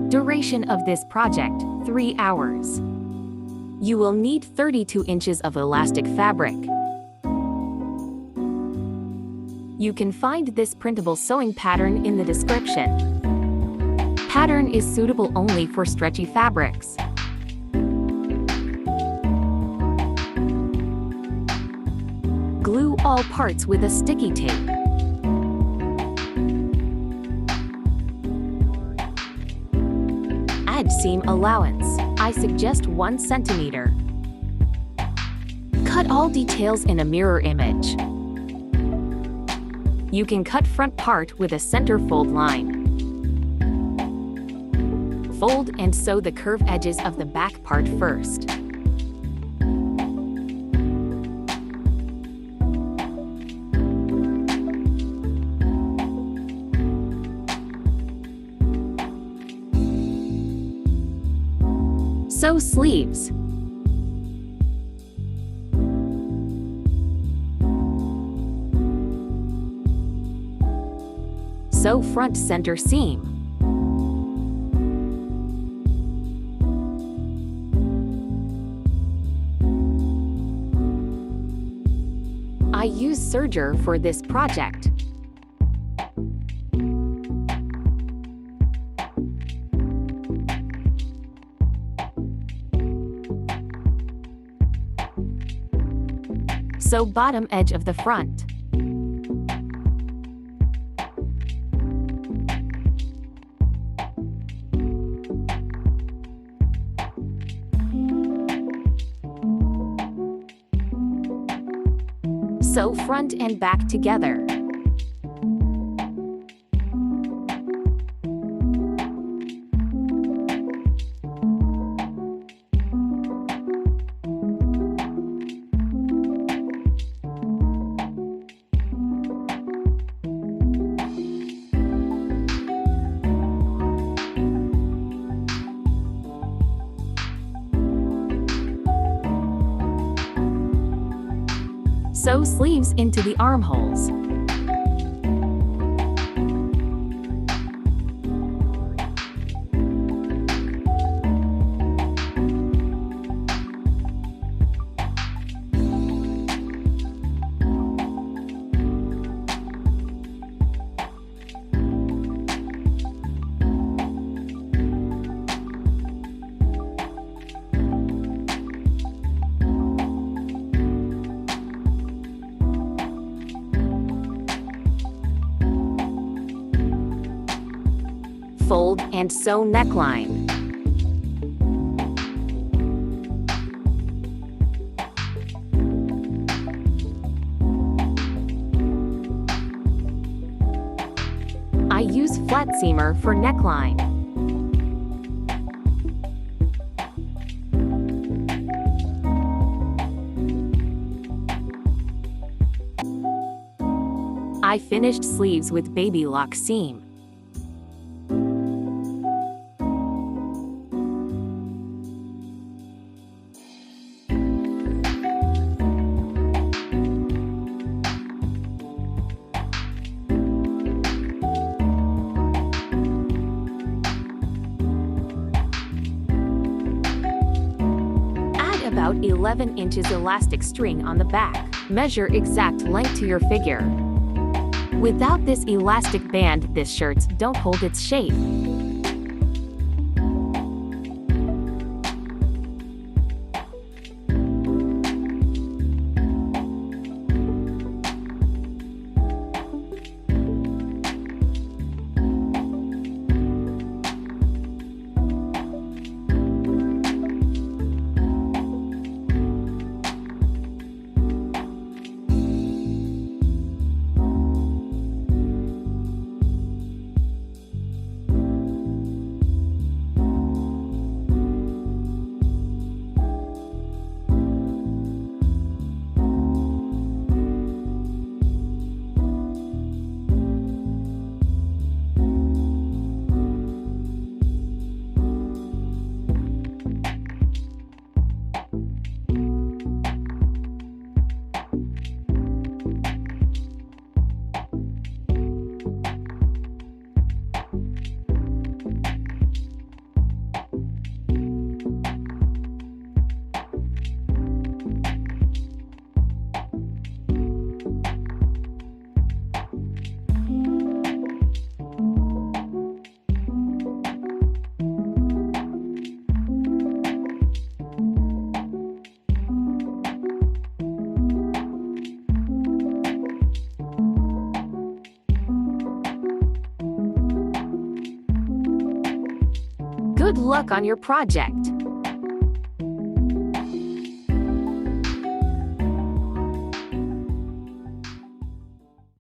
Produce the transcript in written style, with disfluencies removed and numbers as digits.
Duration of this project, 3 hours. You will need 32 inches of elastic fabric. You can find this printable sewing pattern in the description. Pattern is suitable only for stretchy fabrics. Glue all parts with a sticky tape. Add seam allowance. I suggest 1 centimeter. Cut all details in a mirror image. You can cut front part with a center fold line. Fold and sew the curved edges of the back part first. Sew sleeves. Sew front center seam. I use serger for this project. Sew bottom edge of the front. Sew front and back together. Sew sleeves into the armholes. Fold and sew neckline. I use flat seamer for neckline. I finished sleeves with baby lock seam. About 11 inches elastic string on the back. Measure exact length to your figure. Without this elastic band, this shirt don't hold its shape. Good luck on your project!